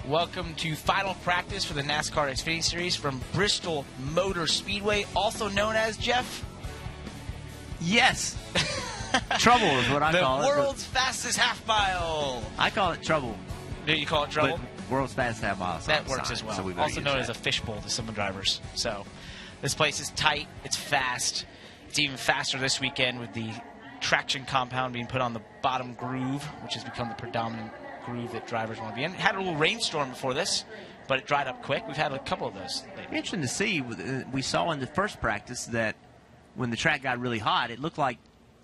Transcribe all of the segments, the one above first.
Welcome to final practice for the NASCAR Xfinity Series from Bristol Motor Speedway, also known as, Jeff? Yes. Trouble is what I call it. The world's fastest half mile. I call it trouble. Do you call it trouble? But world's fastest half mile. That works as well. So also known as a fishbowl to some drivers. So this place is tight. It's fast. It's even faster this weekend with the traction compound being put on the bottom groove, which has become the predominant groove that drivers want to be in. Had a little rainstorm before this, but it dried up quick. We've had a couple of those lately. Interesting to see. We saw in the first practice that when the track got really hot, it looked like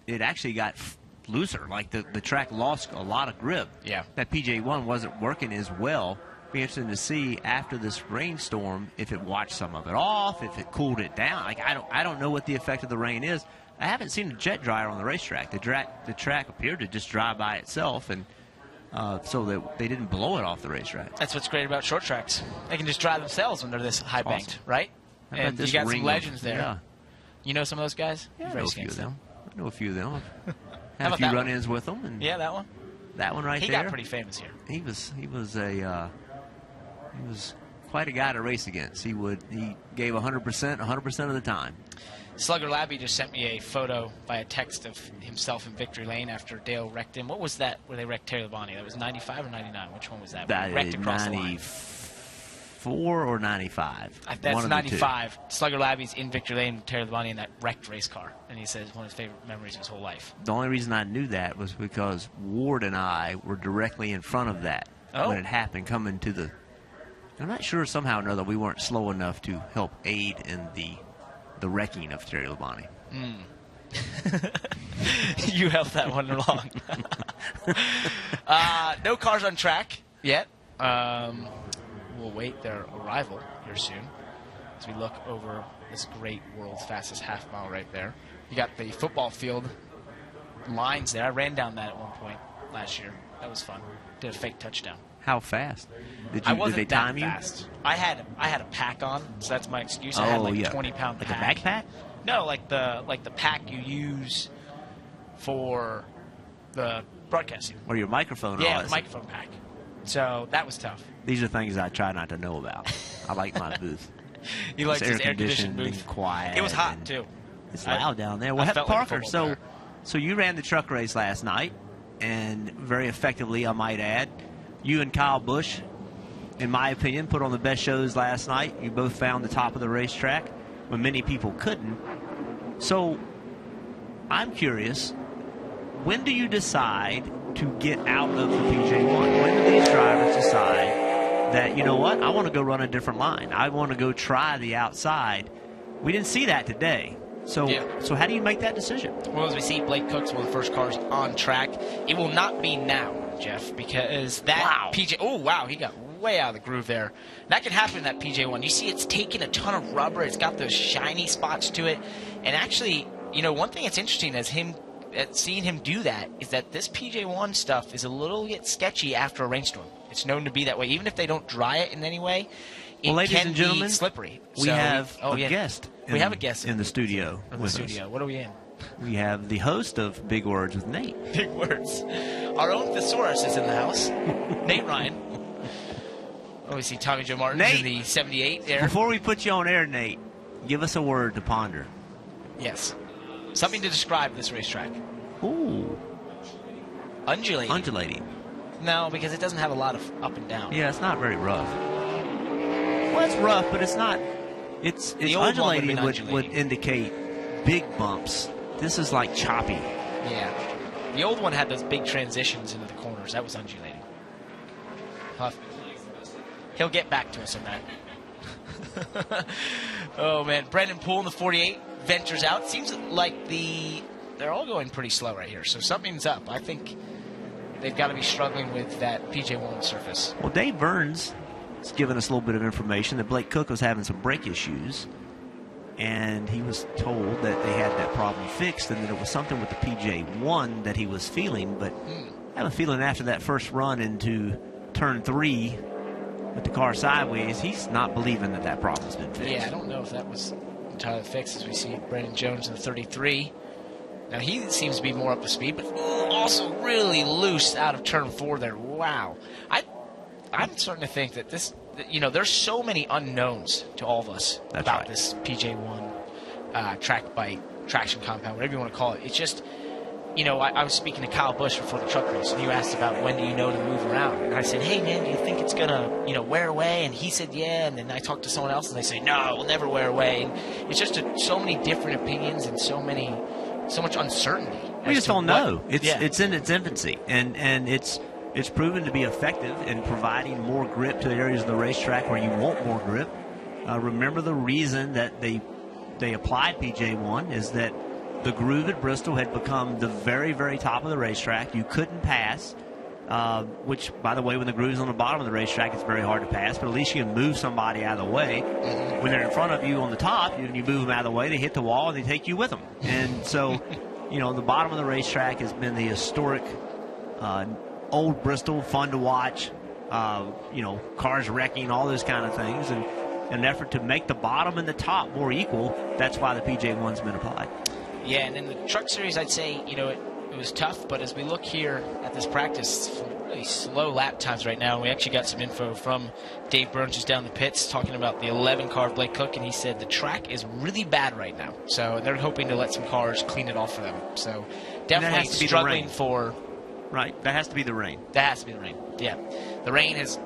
it actually got looser. Like the track lost a lot of grip. Yeah. That PJ1 wasn't working as well. Be interesting to see after this rainstorm if it washed some of it off, if it cooled it down. Like I don't know what the effect of the rain is. I haven't seen a jet dryer on the racetrack. The track appeared to just dry by itself, and so that they didn't blow it off the racetrack. That's what's great about short tracks. They can just drive themselves when they're this high banked, right? And you got some legends there. Yeah. You know some of those guys? Yeah, I know a few of them. I know a few of them. How Had a about few that run-ins with them. And yeah, that one. That one right He there. got pretty famous here. He was quite a guy to race against. He gave 100% of the time. Slugger Labby just sent me a photo by a text of himself in victory lane after Dale wrecked him. What was that where they wrecked Terry Labonte? That was 95 or 99? Which one was that? That wrecked across 94 or 95. That's 95. Slugger Labby's in victory lane with Terry Labonte in that wrecked race car. And he says one of his favorite memories of his whole life. The only reason I knew that was because Ward and I were directly in front of that when it happened, coming to the... I'm not sure somehow or another we weren't slow enough to help aid in the wrecking of Terry Labonte. You helped that one along. No cars on track yet. We'll wait their arrival here soon as we look over this great world's fastest half mile right there. You got the football field lines there. I ran down that at one point last year. That was fun. Did a fake touchdown. How fast? Did they time you? Fast. I had a pack on, so that's my excuse. I had like a 20-pound pack. Like a backpack? No, like the pack you use for the broadcasting. Or your microphone? Yeah, the microphone pack. So that was tough. These are things I try not to know about. I like my booth. He likes his air-conditioned booth. Quiet. It was hot too. It's loud down there. Well, Parker, so you ran the truck race last night, and very effectively, I might add. You and Kyle Busch, in my opinion, put on the best shows last night. You both found the top of the racetrack when many people couldn't. So I'm curious, when do you decide to get out of the PJ1? When do these drivers decide that, you know what, I want to go run a different line? I want to go try the outside. We didn't see that today. So how do you make that decision? Well, as we see, Blake Cook's one of the first cars on track. It will not be now, Jeff, because that PJ... Oh, wow, he got way out of the groove there. That can happen in that PJ1. You see it's taken a ton of rubber. It's got those shiny spots to it. And actually, you know, one thing that's interesting is seeing him do that is that this PJ1 stuff is a little bit sketchy after a rainstorm. It's known to be that way. Even if they don't dry it in any way, it can be slippery. We have a guest. We have a guest in the studio. What are we in? We have the host of Big Words with Nate. Big Words. Our own thesaurus is in the house. Nate Ryan. Oh, we see Tommy Joe Martin in the 78 there. Before we put you on air, Nate, give us a word to ponder. Yes. Something to describe this racetrack. Ooh. Undulating. Undulating. No, because it doesn't have a lot of up and down. Yeah, it's not very rough. Well, it's rough, but it's not. It's undulating would indicate big bumps. This is like choppy. Yeah. The old one had those big transitions into the corners. That was undulating. He'll get back to us on that. Oh, man. Brendan Poole in the 48 ventures out. Seems like they're all going pretty slow right here, so something's up. I think they've got to be struggling with that PJ1 surface. Well, Dave Burns has given us a little bit of information that Blake Cook was having some brake issues, and he was told that they had that problem fixed and that it was something with the PJ1 that he was feeling, but I have a feeling after that first run into turn 3 with the car sideways, he's not believing that problem's been fixed. Yeah, I don't know if that was entirely fixed, as we see Brandon Jones in the 33. Now, he seems to be more up to speed, but also really loose out of turn 4 there. Wow. I'm starting to think that this, there's so many unknowns to all of us about this PJ1 track bike, traction compound, whatever you want to call it. It's just, I was speaking to Kyle Busch before the truck race, and you asked about when do you know to move around. And I said, hey, man, do you think it's going to, wear away? And he said, yeah. And then I talked to someone else, and they say, no, it will never wear away. And it's just so many different opinions and so much uncertainty. We just don't know. It's in its infancy, and it's proven to be effective in providing more grip to the areas of the racetrack where you want more grip. Remember, the reason that they applied PJ1 is that the groove at Bristol had become the very, very top of the racetrack. You couldn't pass, which, by the way, when the groove's on the bottom of the racetrack, it's very hard to pass, but at least you can move somebody out of the way. When they're in front of you on the top, you move them out of the way, they hit the wall, and they take you with them. And so, the bottom of the racetrack has been the historic old Bristol, fun to watch, cars wrecking, all those kind of things. And in an effort to make the bottom and the top more equal, that's why the PJ1's been applied. Yeah, and in the truck series, I'd say, it was tough, but as we look here at this practice, really slow lap times right now. And we actually got some info from Dave Burns, who's down the pits, talking about the 11 car of Blake Cook, and he said the track is really bad right now. So they're hoping to let some cars clean it off for them. So definitely struggling for... Right, that has to be the rain. That has to be the rain, yeah. The rain has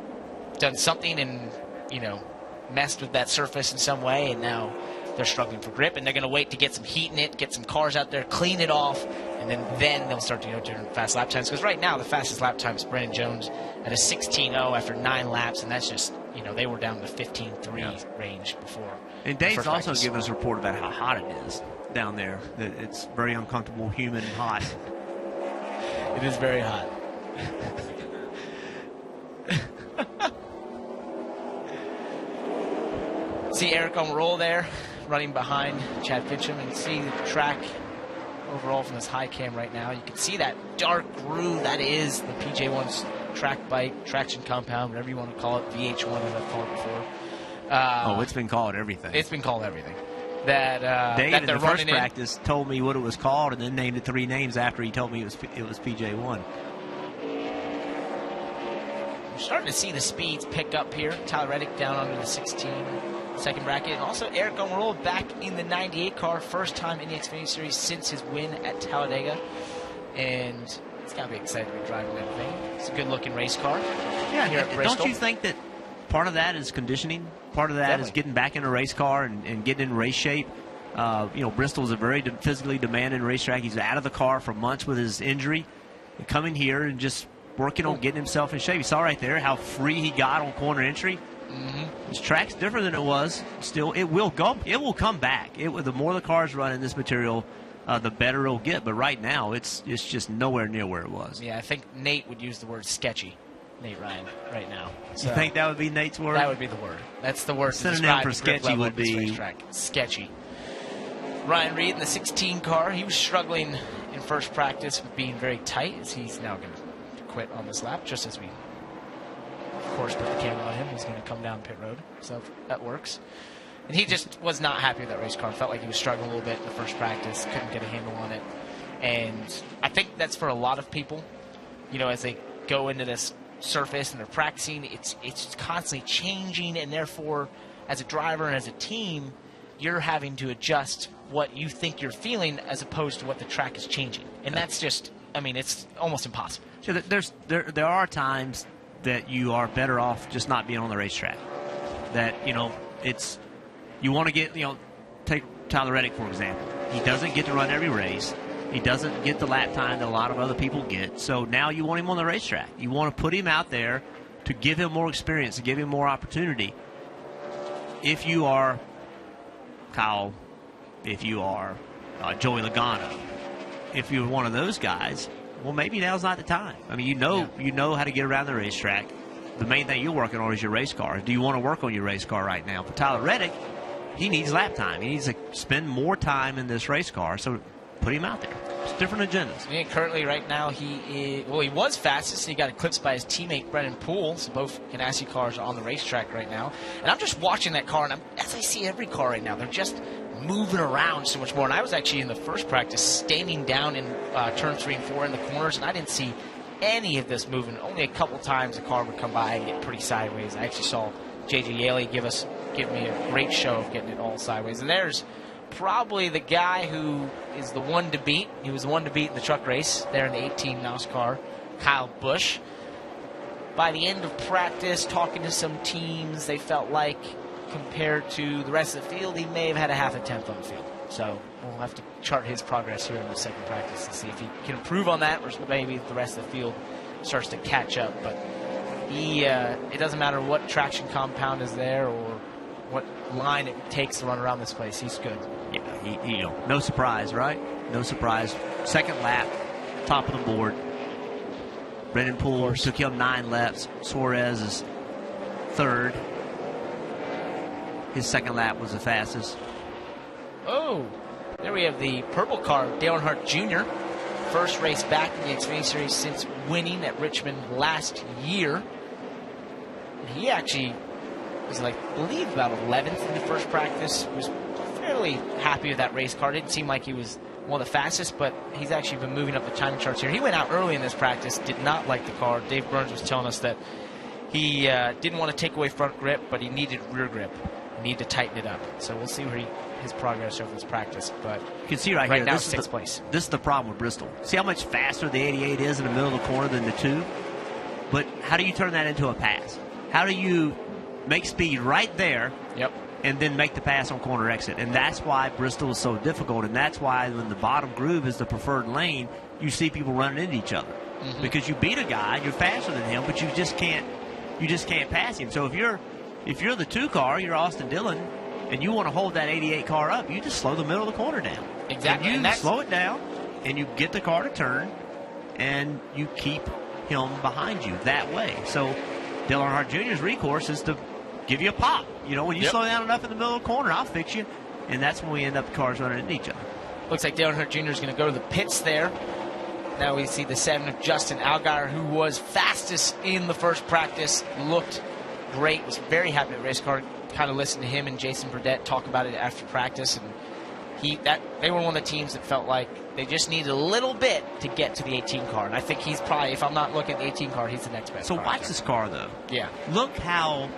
done something and, messed with that surface in some way, and now they're struggling for grip, and they're going to wait to get some heat in it, get some cars out there, clean it off, and then they'll start to go during fast lap times. Because right now, the fastest lap time is Brandon Jones at a 16.0 after 9 laps, and that's just, they were down to 15.3 range before. And Dave's also given us a report about how hot it is down there. That it's very uncomfortable, humid, and hot. It is very hot. See Eric on roll there, running behind Chad Fincham, and see the track overall from this high cam right now. You can see that dark groove that is the PJ1's track bike, traction compound, whatever you want to call it, VH1 as I've called it before. It's been called everything. It's been called everything. That Dave that in the first practice told me what it was called, and then named it 3 names after he told me it was PJ1. We're starting to see the speeds pick up here. Tyler Reddick down under the 16-second bracket. And also Eric Omarol back in the 98 car. First time in the Xfinity Series since his win at Talladega. And it's got to be exciting to be driving that thing. It's a good-looking race car here at Bristol. Don't you think that part of that is conditioning? Part of that is getting back in a race car and getting in race shape. Bristol is a very physically demanding racetrack. He's out of the car for months with his injury. And coming here and just working on getting himself in shape. You saw right there how free he got on corner entry. This track's different than it was. Still, it will come back. The more the cars run in this material, the better it'll get. But right now, it's just nowhere near where it was. Yeah, I think Nate would use the word sketchy. Nate Ryan right now. So you think that would be Nate's word? That would be the word. That's the word. Synonym for sketchy would be sketchy. Ryan Reed in the 16 car. He was struggling in first practice with being very tight, as he's now going to quit on this lap, just as we, of course, put the camera on him. He's going to come down pit road, so that works. And he just was not happy with that race car. Felt like he was struggling a little bit in the first practice, couldn't get a handle on it. And I think that's for a lot of people, as they go into this surface and they're practicing, it's constantly changing, and therefore, as a driver and as a team, you're having to adjust what you think you're feeling as opposed to what the track is changing. And that's just, it's almost impossible. So there are times that you are better off just not being on the racetrack. That, you want to get, take Tyler Reddick, for example. He doesn't get to run every race. He doesn't get the lap time that a lot of other people get. So now you want him on the racetrack. You want to put him out there to give him more experience, to give him more opportunity. If you are Kyle, if you are Joey Logano, if you're one of those guys, well, maybe now's not the time. You know how to get around the racetrack. The main thing you're working on is your race car. Do you want to work on your race car right now? For Tyler Reddick, he needs lap time. He needs to spend more time in this race car. So put him out there. It's different agendas. Yeah, currently, right now, he was fastest. He got eclipsed by his teammate Brennan Poole. So both Ganassi cars are on the racetrack right now. And I'm just watching that car, and as I see every car right now, they're just moving around so much more. And I was actually in the first practice standing down in turn 3 and 4 in the corners, and I didn't see any of this moving. Only a couple times the car would come by and get pretty sideways. I actually saw J.J. Yaley give me a great show of getting it all sideways. And there's probably the guy who is the one to beat. He was the one to beat in the truck race there in the 18 NASCAR, Kyle Busch. By the end of practice, talking to some teams, they felt like compared to the rest of the field, he may have had a half a tenth on the field. So we'll have to chart his progress here in the second practice to see if he can improve on that, or maybe the rest of the field starts to catch up. But it doesn't matter what traction compound is there or what line it takes to run around this place. He's good. Yeah, no surprise, right? No surprise. Second lap, top of the board. Brendan Poole took him 9 laps. Suarez is third. His second lap was the fastest. Oh, there we have the purple car, Dale Earnhardt Jr. First race back in the Xfinity Series since winning at Richmond last year. He actually was, I believe, about 11th in the first practice. Was fairly happy with that race car. Didn't seem like he was one of the fastest, but he's actually been moving up the timing charts here. He went out early in this practice, did not like the car. Dave Burns was telling us that he didn't want to take away front grip, but he needed rear grip. He needed to tighten it up. So we'll see where his progress over this practice. But you can see right here, now, this sixth place. This is the problem with Bristol. See how much faster the 88 is in the middle of the corner than the 2? But how do you turn that into a pass? How do you make speed right there? Yep. And then make the pass on corner exit. And that's why Bristol is so difficult. And that's why when the bottom groove is the preferred lane, you see people running into each other. Mm-hmm. Because you beat a guy, you're faster than him, but you just can't pass him. So if you're the 2 car, you're Austin Dillon, and you want to hold that 88 car up, you just slow the middle of the corner down. Exactly. And you slow it down, and you get the car to turn, and you keep him behind you that way. So Dale Earnhardt Jr.'s recourse is to give you a pop. When you slow down enough in the middle of the corner, I'll fix you. And that's when we end up the cars running into each other. Looks like Dale Earnhardt Jr. is going to go to the pits there. Now we see the 7 of Justin Allgaier, who was fastest in the first practice, looked great, was very happy with the race car. Kind of listened to him and Jason Burdett talk about it after practice, and they were one of the teams that felt like they just needed a little bit to get to the 18 car. And I think he's probably, if I'm not looking at the 18 car, he's the next best. So watch this car, though. Yeah. Look how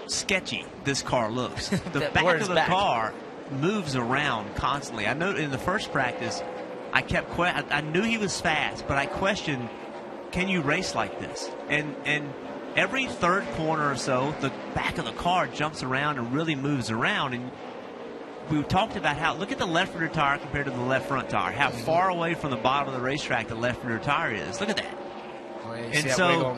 sketchy this car looks. The back of the car moves around constantly. I know in the first practice, I knew he was fast, but I questioned, can you race like this? And every third corner or so, the back of the car jumps around and really moves around. And we talked about how, look at the left rear tire compared to the left front tire, how far away from the bottom of the racetrack the left rear tire is. Look at that. And so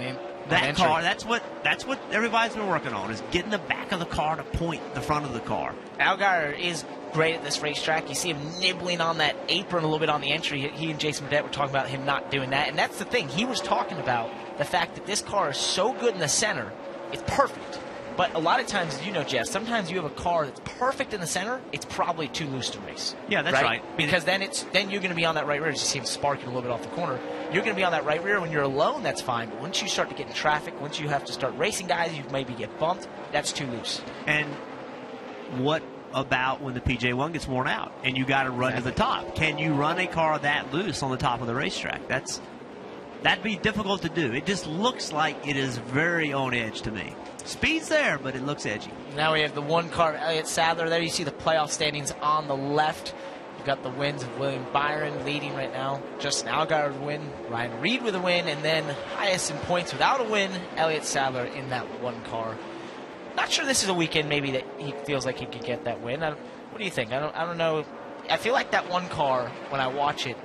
that car, that's what everybody's been working on, is getting the back of the car to point the front of the car. Allgaier is great at this racetrack. You see him nibbling on that apron a little bit on the entry. He and Jason Burdett were talking about him not doing that. And that's the thing. He was talking about the fact that this car is so good in the center, it's perfect. But a lot of times, as you know, Jeff, sometimes you have a car that's perfect in the center, it's probably too loose to race. Yeah, that's right. Because then you're going to be on that right rear. You see him sparking a little bit off the corner. You're going to be on that right rear. When you're alone, that's fine. But once you start to get in traffic, once you have to start racing guys, you maybe get bumped, that's too loose. And what about when the PJ1 gets worn out and you got to run to the top? Can you run a car that loose on the top of the racetrack? That'd be difficult to do. It just looks like it is very on edge to me. Speed's there, but it looks edgy. Now we have the 1 car, Elliott Sadler. There you see the playoff standings on the left. We've got the wins of William Byron leading right now. Justin Allgaier with a win. Ryan Reed with a win. And then highest in points without a win, Elliott Sadler in that 1 car. Not sure this is a weekend maybe that he feels like he could get that win. What do you think? I don't know. I feel like that 1 car, when I watch it,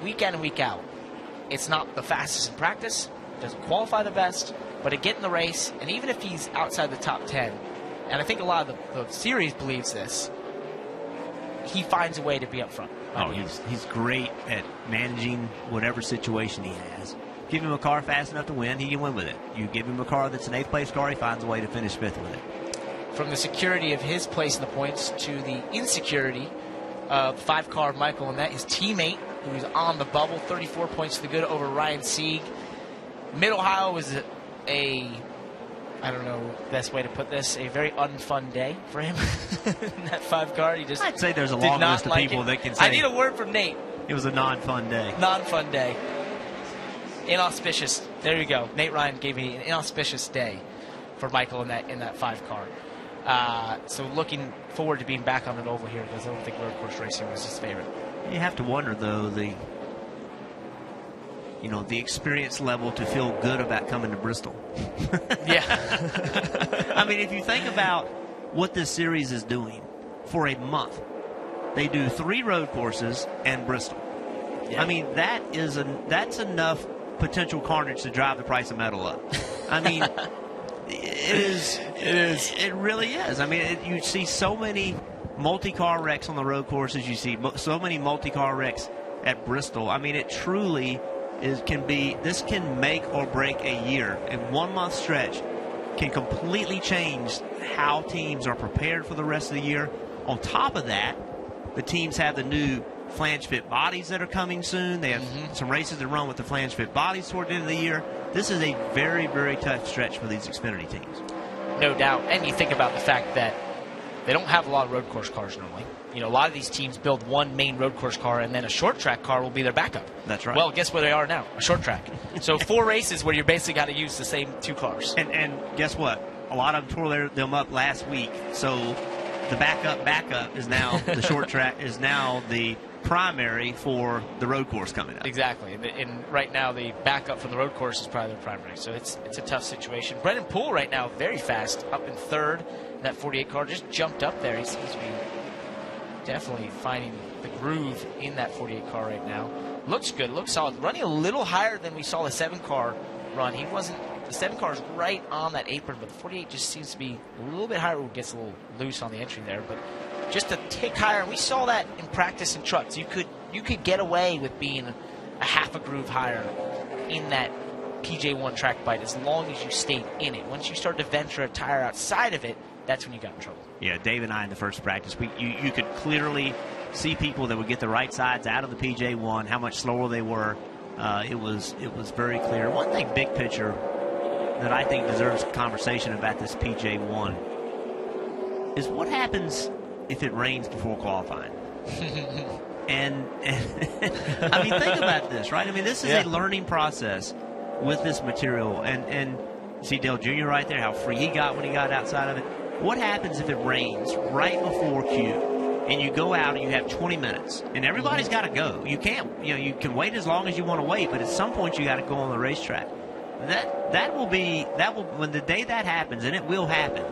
week in and week out, it's not the fastest in practice, doesn't qualify the best, but to get in the race, and even if he's outside the top 10, and I think a lot of the series believes this, he finds a way to be up front. Oh, he's great at managing whatever situation he has. Give him a car fast enough to win, he can win with it. You give him a car that's an 8th place car, he finds a way to finish 5th with it. From the security of his place in the points to the insecurity of 5 car Michael Annett, his teammate, who's on the bubble, 34 points to the good over Ryan Sieg. Mid-Ohio was I don't know the best way to put this, a very unfun day for him in that 5 car. I'd say there's a long list of people that can say. I need a word from Nate. It was a non-fun day. Non-fun day. inauspicious. There you go. Nate Ryan gave me an inauspicious day for Michael in that 5 car. So looking forward to being back on an oval here, because I don't think road course racing was his favorite. You have to wonder, though, the experience level to feel good about coming to Bristol. Yeah. I mean, if you think about what this series is doing for a month, they do 3 road courses and Bristol. Yeah. I mean, that's enough potential carnage to drive the price of metal up. I mean, it is. It really is. I mean, you see so many multi-car wrecks on the road courses. You see so many multi-car wrecks at Bristol. I mean, it truly this can make or break a year. In 1 month stretch can completely change how teams are prepared for the rest of the year. On top of that, the teams have the new flange fit bodies that are coming soon. They have some races to run with the flange fit bodies toward the end of the year. This is a very, very tough stretch for these Xfinity teams. No doubt. And you think about the fact that they don't have a lot of road course cars normally. A lot of these teams build one main road course car, and then a short track car will be their backup. That's right. Well, guess where they are now? A short track. So 4 races where you basically got to use the same 2 cars. And guess what? A lot of them tore them up last week. So the backup is now the short track is now the primary for the road course coming up. Exactly. And right now the backup for the road course is probably the primary. So it's a tough situation. Brendan Poole right now very fast, up in 3rd. That 48 car just jumped up there. He seems to be definitely finding the groove in that 48 car right now. Looks good, looks solid. Running a little higher than we saw the 7 car run. The 7 car is right on that apron, but the 48 just seems to be a little bit higher. It gets a little loose on the entry there, but just a tick higher. And we saw that in practice in trucks. You could get away with being a half a groove higher in that PJ1 track bite as long as you stayed in it. Once you start to venture a tire outside of it, that's when you got in trouble. Yeah, Dave and I in the first practice, you could clearly see people that would get the right sides out of the PJ1, how much slower they were. It was very clear. One thing, big picture, that I think deserves conversation about this PJ1 is what happens if it rains before qualifying. and I mean, think about this, right? I mean, this is a learning process with this material. And see Dale Jr. right there, how free he got when he got outside of it. What happens if it rains right before Q and you go out and you have 20 minutes and everybody's got to go? You can't, you can wait as long as you want to wait, but at some point you got to go on the racetrack. That will when the day that happens, and it will happen,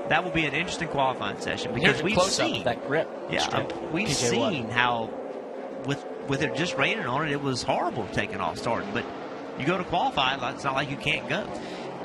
that will be an interesting qualifying session because we've seen that grip. Yeah, we've seen how with it just raining on it, it was horrible taking off starting. But you go to qualify, it's not like you can't go.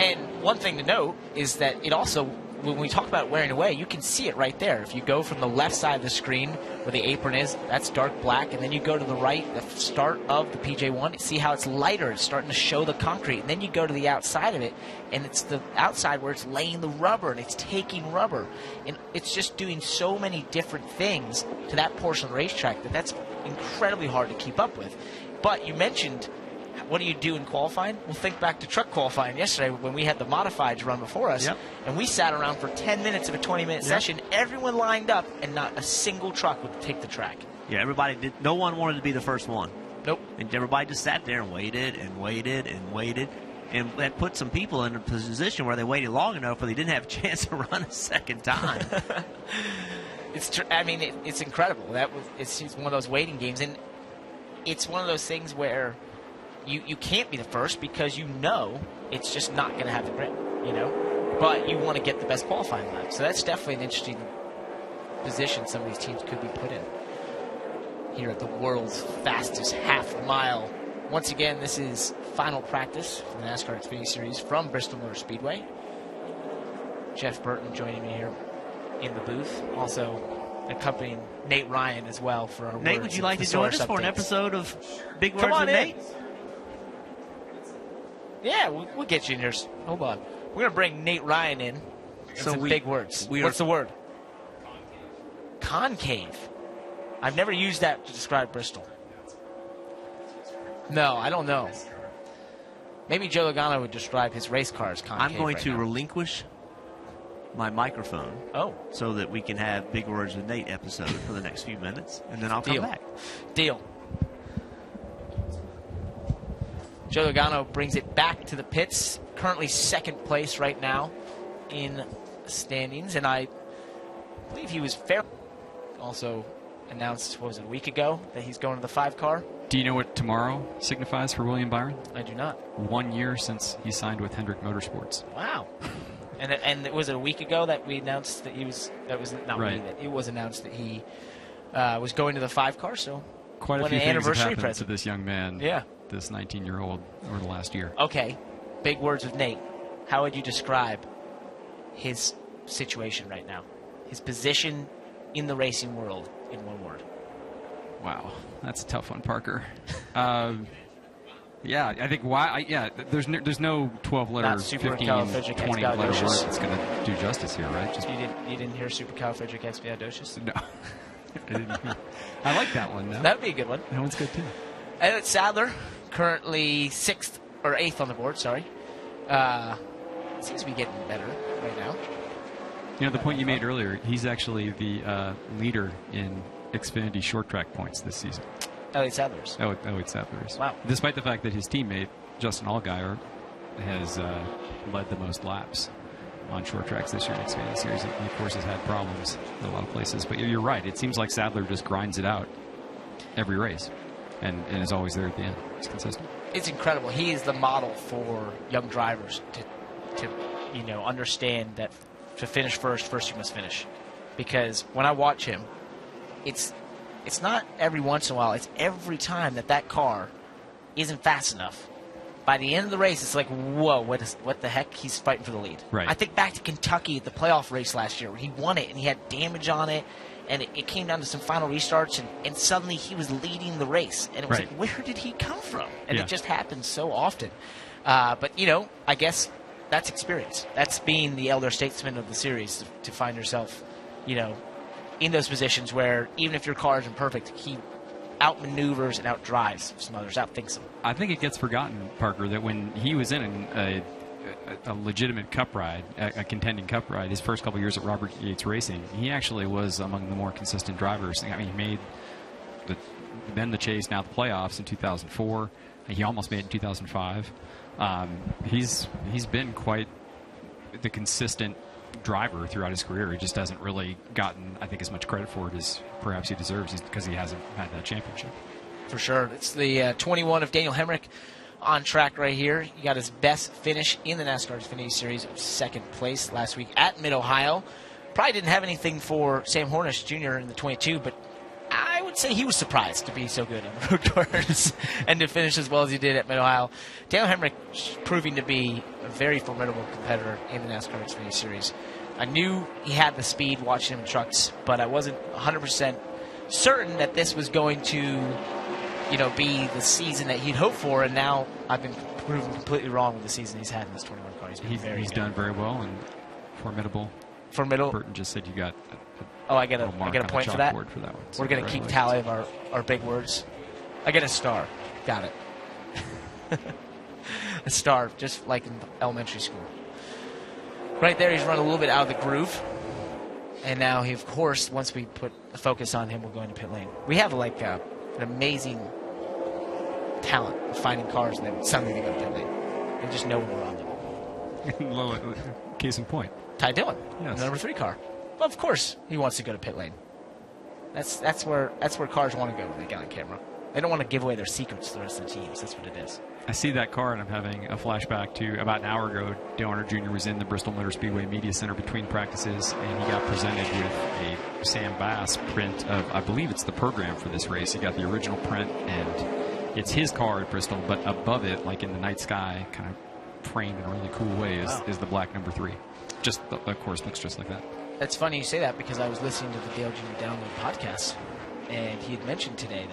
And one thing to note is that it also, when we talk about wearing away, you can see it right there. If you go from the left side of the screen where the apron is, that's dark black, and then you go to the right, the start of the PJ1, see how it's lighter, it's starting to show the concrete, and then you go to the outside of it, and it's the outside where it's laying the rubber, and it's taking rubber, and it's just doing so many different things to that portion of the racetrack that's incredibly hard to keep up with. But you mentioned, what do you do in qualifying? Well, think back to truck qualifying yesterday when we had the modifieds run before us, and we sat around for 10 minutes of a 20-minute session. Everyone lined up, and not a single truck would take the track. Yeah, everybody did. No one wanted to be the first one. Nope. And everybody just sat there and waited and waited and waited. And that put some people in a position where they waited long enough where they didn't have a chance to run a second time. It's incredible. It's one of those waiting games, and it's one of those things where you can't be the first because it's just not going to have the grip, But you want to get the best qualifying lap. So that's definitely an interesting position some of these teams could be put in here at the world's fastest half mile. Once again, this is final practice for the NASCAR Xfinity Series from Bristol Motor Speedway. Jeff Burton joining me here in the booth. Also accompanying Nate Ryan as well for our Nate, would you like to join us for an episode of Big Words with Nate? Yeah, we'll get you in here. Hold on. We're going to bring Nate Ryan in. Big words. What's the word? Concave. I've never used that to describe Bristol. No, I don't know. Maybe Joe Logano would describe his race car as concave. I'm going to relinquish my microphone so that we can have Big Words with Nate episode for the next few minutes, and then I'll come back. Deal. Joe Logano brings it back to the pits, currently second place right now in standings, and I believe he was fair. Also announced, what was it, a week ago, that he's going to the 5 car. Do you know what tomorrow signifies for William Byron? I do not. 1 year since he signed with Hendrick Motorsports. Wow. And was it a week ago that we announced that he was, that was not right. me, that it was announced that he was going to the 5 car, so quite a few things have happened to this young man, yeah. This 19-year-old, over the last year. Okay, big words with Nate. How would you describe his situation right now? His position in the racing world in one word. Wow, that's a tough one, Parker. Yeah, I think there's no 12-letter, 15, 20-letter word that's going to do justice here, right? Just you didn't hear supercalifragilisticexpialidocious? No, I didn't hear. I like that one, though. That would be a good one. That one's good, too. Elliott Sadler, currently 6th or 8th on the board, sorry. Seems to be getting better right now. You know, the point you made earlier, he's actually the leader in Xfinity short track points this season. Elliott Sadler's. Elliott Sadler's. Wow. Despite the fact that his teammate, Justin Allgaier, has led the most laps on short tracks this year in Xfinity Series. He, of course, has had problems in a lot of places. But you're right. It seems like Sadler just grinds it out every race and is always there at the end. He's consistent. It's incredible. He is the model for young drivers to understand that to finish first you must finish. Because when I watch him, it's not every once in a while. It's every time that car isn't fast enough. By the end of the race, it's like, whoa, what the heck? He's fighting for the lead. Right. I think back to Kentucky at the playoff race last year where he won it and he had damage on it, and it came down to some final restarts, and suddenly he was leading the race. And it was like, where did he come from? And it just happens so often. But, I guess that's experience. That's being the elder statesman of the series, to find yourself, in those positions where even if your car isn't perfect, he outmaneuvers and outdrives some others, outthinks them. I think it gets forgotten, Parker, that when he was in a legitimate cup ride, a contending cup ride, his first couple years at Robert Yates Racing, he actually was among the more consistent drivers. I mean, he made the Chase, now the playoffs in 2004. He almost made it in 2005. He's been quite the consistent driver throughout his career. He just hasn't really gotten, I think, as much credit for it as perhaps he deserves, because he hasn't had that championship. For sure. It's the 21 of Daniel Hemrick on track right here. He got his best finish in the NASCAR Xfinity Series of 2nd place last week at Mid-Ohio. Probably didn't have anything for Sam Hornish Jr. in the 22, but I would say he was surprised to be so good on the road course and to finish as well as he did at Mid-Ohio. Daniel Hemrick proving to be a very formidable competitor in the NASCAR Xfinity Series. I knew he had the speed watching him in trucks, but I wasn't 100% certain that this was going to, be the season that he'd hoped for, and now I've been proven completely wrong with the season he's had in this 21 car. He's done very well and formidable. Burton just said you got I get a point for that? For that one. So we're going to keep tally of our big words. I get a star. Got it. A star, just like in elementary school. Right there, he's run a little bit out of the groove. And now he, of course, once we put the focus on him, we're going to pit lane. We have an amazing talent of finding cars and then suddenly they go to pit lane. And just know when we're on them. Case in point. Ty Dillon, yes. The number 3 car. Well, of course he wants to go to pit lane. That's where cars want to go when they get on camera. They don't want to give away their secrets to the rest of the teams. That's what it is. I see that car, and I'm having a flashback to about an hour ago. Dale Earnhardt Jr. was in the Bristol Motor Speedway Media Center between practices, and he got presented with a Sam Bass print of, I believe it's the program for this race. He got the original print, and it's his car at Bristol, but above it, like in the night sky, kind of framed in a really cool way, is the black number 3. Just, of course, looks just like that. That's funny you say that, because I was listening to the Dale Jr. Download podcast, and he had mentioned today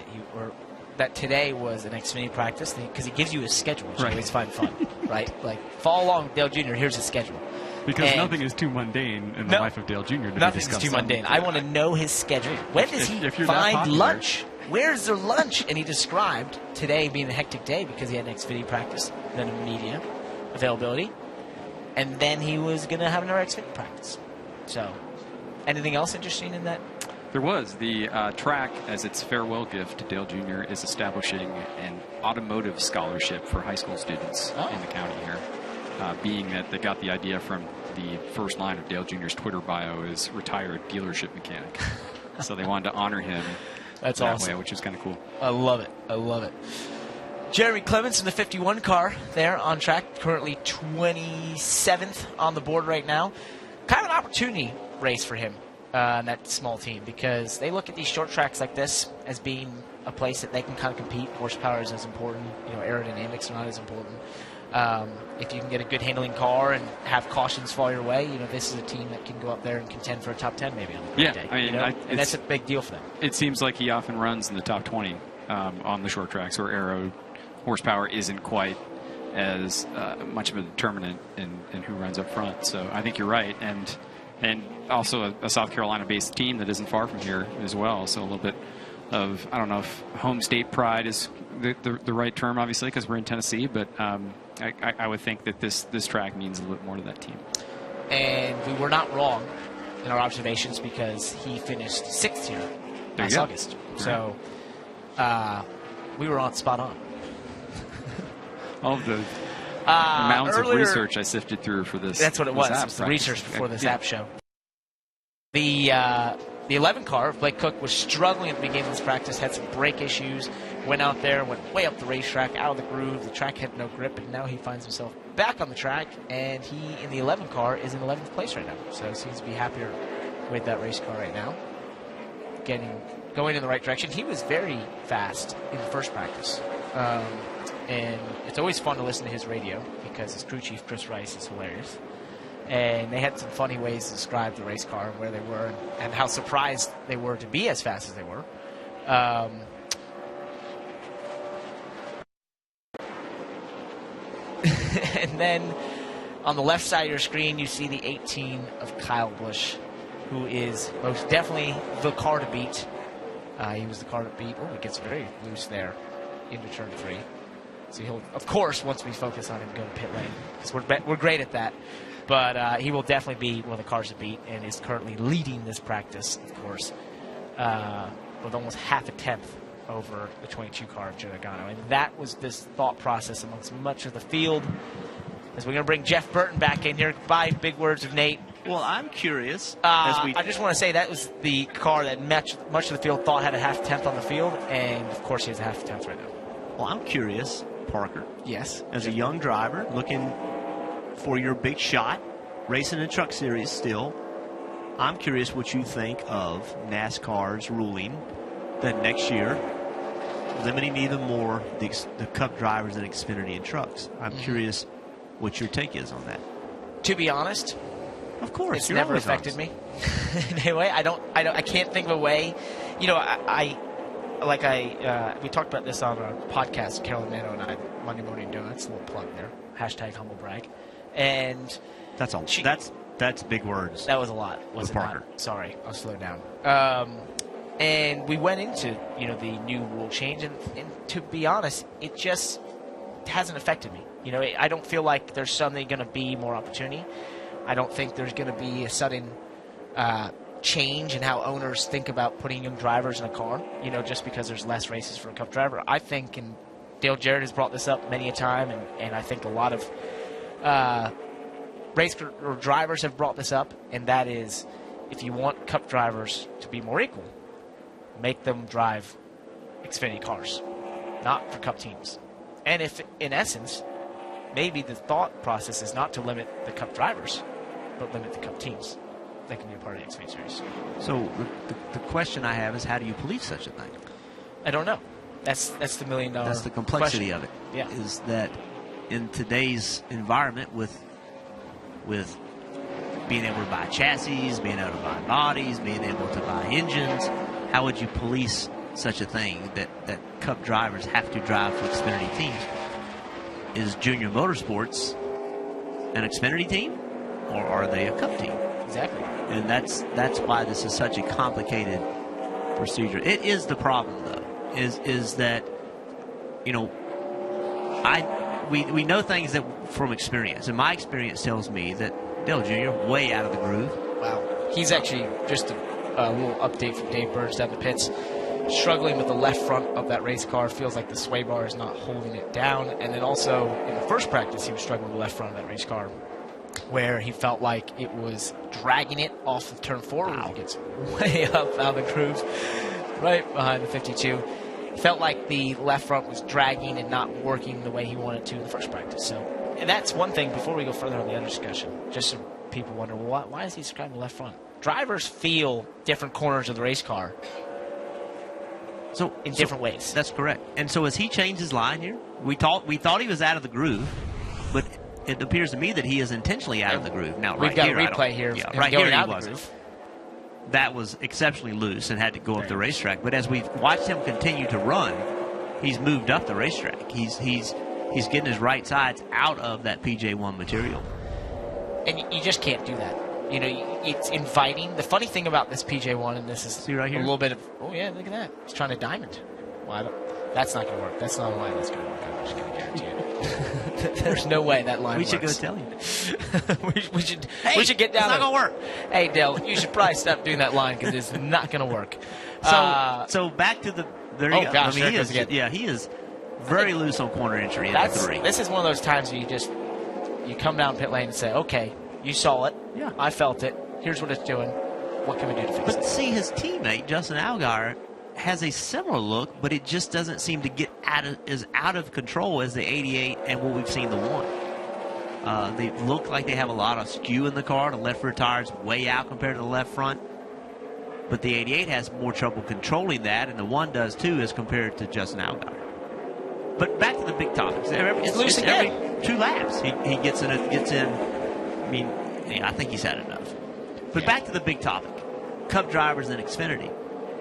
that today was an Xfinity practice, because he gives you a schedule, which I always find fun, right? Like, follow along with Dale Jr., here's his schedule. Because nothing is too mundane in the life of Dale Jr. Nothing is too mundane. I want to know his schedule. When does he find lunch? Where's their lunch? And he described today being a hectic day because he had an Xfinity practice, then a media availability, and then he was going to have another Xfinity practice. So, anything else interesting in that There was. The track, as its farewell gift to Dale Jr., is establishing an automotive scholarship for high school students in the county here. Being that they got the idea from the first line of Dale Jr.'s Twitter bio is retired dealership mechanic. So they wanted to honor him That's that awesome. way, which is kind of cool. I love it. I love it. Jeremy Clements in the 51 car there on track, currently 27th on the board right now. Kind of an opportunity race for him and that small team, because they look at these short tracks like this as being a place that they can kind of compete. Horsepower is as important. Aerodynamics are not as important. If you can get a good handling car and have cautions fall your way, this is a team that can go up there and contend for a top 10 maybe on a great day. And that's a big deal for them. It seems like he often runs in the top 20 on the short tracks where aero horsepower isn't quite as much of a determinant in who runs up front. So I think you're right. And also a South Carolina-based team that isn't far from here as well. So a little bit of, I don't know if home state pride is the right term, obviously, because we're in Tennessee, but I would think that this track means a little bit more to that team. And we were not wrong in our observations, because he finished 6th here last August. Right. So we were spot on. All of the amounts of research I sifted through for this. That's what it was. It was the research before this app show. The 11 car, Blake Cook, was struggling at the beginning of this practice, had some brake issues, went out there, went way up the racetrack, out of the groove. The track had no grip, and now he finds himself back on the track, and he, in the 11 car, is in 11th place right now. So he seems to be happier with that race car right now. Going in the right direction. He was very fast in the first practice. And it's always fun to listen to his radio, because his crew chief, Chris Rice, is hilarious. And they had some funny ways to describe the race car and where they were, and how surprised they were to be as fast as they were. And then on the left side of your screen, you see the 18 of Kyle Busch, who is most definitely the car to beat. He was the car to beat. Oh, he gets very loose there into turn 3. So he'll, of course, once we focus on him, go to pit lane, because we're great at that. But he will definitely be one of the cars to beat, and is currently leading this practice, of course, with almost half a tenth over the 22 car of Joe Nagano. And that was this thought process amongst much of the field. As we're going to bring Jeff Burton back in here. Goodbye, big words of Nate. Well, I'm curious. I just want to say that was the car that much of the field thought had a half tenth on the field, and of course he has a half tenth right now. Well, I'm curious, Parker. Yes. As a young driver looking for your big shot, racing in Truck Series still, I'm curious what you think of NASCAR's ruling that next year, limiting even more the Cup drivers in Xfinity and trucks. I'm curious what your take is on that. To be honest, of course, it's never affected me. Anyway, I can't think of a way. We talked about this on our podcast, Carolyn Mano and I, Monday Morning Donuts, a little plug there, #humble brag. And that's big words. That was a lot, wasn't it? Parker. Sorry, I'll slow down. And we went into the new rule change, and to be honest, it just hasn't affected me. I don't feel like there's suddenly going to be more opportunity. I don't think there's going to be a sudden change in how owners think about putting young drivers in a car, just because there's less races for a Cup driver. I think, and Dale Jarrett has brought this up many a time, and I think a lot of race or drivers have brought this up, and that is, if you want Cup drivers to be more equal, make them drive Xfinity cars, not for Cup teams. And if, in essence, maybe the thought process is not to limit the Cup drivers, but limit the Cup teams that can be a part of the Xfinity Series. So the question I have is, how do you police such a thing? I don't know. That's the $1 million That's the complexity question. of it. Yeah. Is that in today's environment with being able to buy chassis, being able to buy bodies, being able to buy engines, how would you police such a thing that Cup drivers have to drive for Xfinity teams? Is Junior Motorsports an Xfinity team, or are they a Cup team? Exactly. And that's why this is such a complicated procedure. It is the problem, though, is that, we know things that from experience, and my experience tells me that Dale Jr. way out of the groove. Wow. He's actually just a a little update from Dave Burns down the pits. Struggling with the left front of that race car. Feels like the sway bar is not holding it down. And then also in the first practice, he was struggling with the left front of that race car, where he felt like it was dragging it off of turn 4. Wow. It gets way up out of the groove, right behind the 52. Felt like the left front was dragging and not working the way he wanted to in the first practice. So, and that's one thing before we go further on the other discussion. Just so people wonder, well, why is he describing the left front? Drivers feel different corners of the race car in different ways. That's correct. And so as he changed his line here, we thought he was out of the groove, but it appears to me that he is intentionally out of the groove. Now, we've got a replay here. Yeah, right here he wasn't. That was exceptionally loose and had to go up the racetrack. But as we've watched him continue to run, he's moved up the racetrack. He's getting his right sides out of that PJ1 material. And you just can't do that. You know, it's inviting. The funny thing about this PJ1, and this is right here? a little bit of, oh yeah, look at that. He's trying to diamond. Well, that's not going to work. That's not a line that's going to work. I'm just going to guarantee it. There's no way that line works. We should go tell you. we should get down. It's not going to work. Hey, Dale, you should probably stop doing that line because it's not going to work. So back to the. There you go. Gosh, I mean, he is very loose on corner entry in the 3. This is one of those times where you come down pit lane and say, okay, you saw it. Yeah. I felt it. Here's what it's doing. What can we do to fix it? But see, his teammate, Justin Allgaier, has a similar look, but it just doesn't seem to get as out of control as the 88 and what we've seen the 1. They look like they have a lot of skew in the car. The left rear tire's way out compared to the left front. But the 88 has more trouble controlling that, and the 1 does too as compared to Justin Allgaier. But back to the big topics. It's loose again. Every 2 laps he gets in. I mean, I think he's had enough. But back to the big topic, Cup drivers and Xfinity.